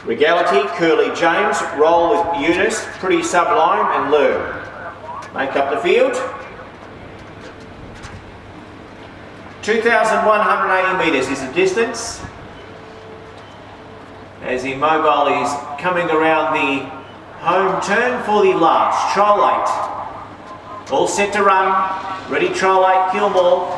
Regality, Curly James, Roll with Eunice, Pretty Sublime and Lure. Make up the field. 2,180 metres is the distance. As Immobile is coming around the home turn for the last. Trial 8. All set to run. Ready, trial 8, Kilmore.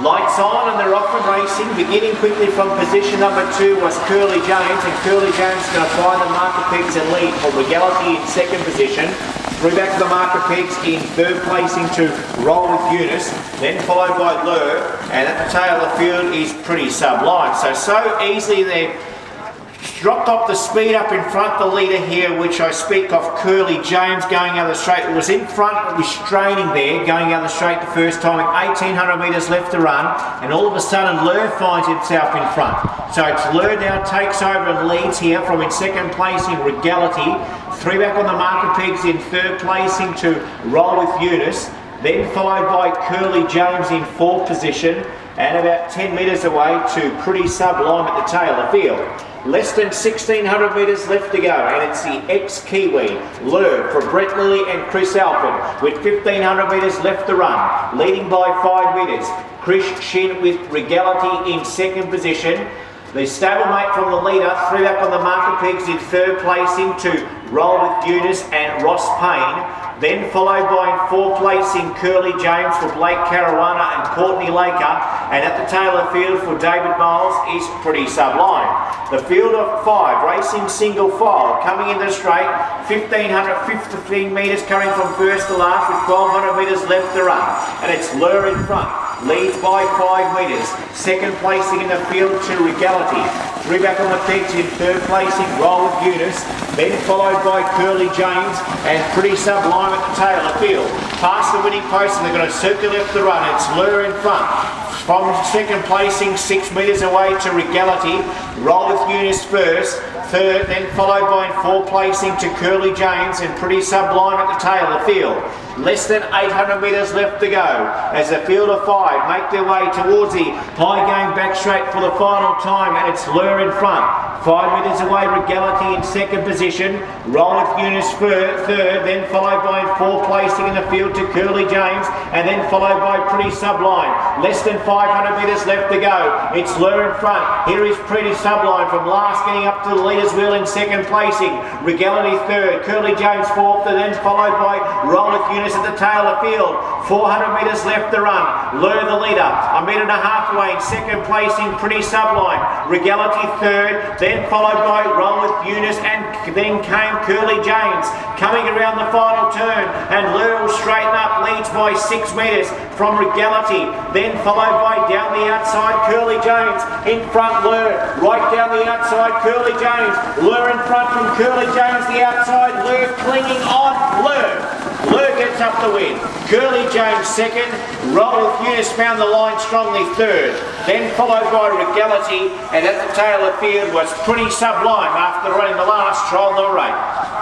Lights on and they're off and racing. Beginning quickly from position number 2 was Curly James, and Curly James is going to find the marker pegs and lead for Regality in second position. Through back to the marker pegs in third placing to Roll with Eunice, then followed by Lure, and at the tail of the field is Pretty Sublime. So easily they're dropped off the speed up in front, the leader here, which I speak of, Curly James, going out of the straight. It was in front, restraining there, going out of the straight the first time, 1,800 metres left to run, and all of a sudden Lure finds himself in front. So it's Lure now takes over and leads here from in second place in Regality, 3 back on the marker pegs in third placing to Roll with Eunice, then followed by Curly James in fourth position, and about 10 metres away to Pretty Sublime at the tail of the field. Less than 1,600 metres left to go, and it's the ex-Kiwi, Lure, for Brett Lilly and Chris Alford, with 1,500 metres left to run, leading by 5 metres. Chris Shin with Regality in second position. The stablemate from the leader, 3 back on the marker pegs in third placing to Roll with Eunice and Ross Payne. Then followed by in fourth placing Curly James for Blake Caruana and Courtney Laker, and at the tail of the field for David Miles is Pretty Sublime. The field of 5 racing single file coming in the straight, 1,515 metres coming from first to last with 1,200 metres left to run, and it's Lure in front, leads by 5 metres. Second placing in the field to Regality, 3 back on the pegs in third placing Roll with Eunice, then followed by Curly James and Pretty Sublime at the tail of the field. Past the winning post, and they're going to circulate the run. It's Lure in front. From second placing, 6 metres away to Regality. Roll with Eunice first, third, then followed by in fourth placing to Curly James and Pretty Sublime at the tail of the field. Less than 800 metres left to go as the field of 5 make their way towards the high game back straight for the final time, and it's Lure in front. 5 metres away, Regality in second position. Roll with Eunice third, then followed by in fourth placing in the field to Curly James, and then followed by Pretty Sublime. Less than 500 metres left to go. It's Lure in front. Here is Pretty Sublime from last, getting up to the leader's wheel in second placing. Regality third, Curly James fourth, and then followed by Roll with Eunice at the tail of the field. 400 metres left to run. Lure the leader, 1.5 metres away in second placing, Pretty Sublime. Regality third, then followed by Roll with Eunice, and then came Curly James. Coming around the final turn, and Lure will straighten up, leads by 6 metres from Regality, then followed by down the outside Curly James. In front Lure, right down the outside Curly James. Lure in front from Curly James, the outside Lure clinging on. Lure gets up the win. Curly James second, Roll with Eunice found the line strongly third, then followed by Regality, and at the tail of the field was Pretty Sublime after running the last trial number 8.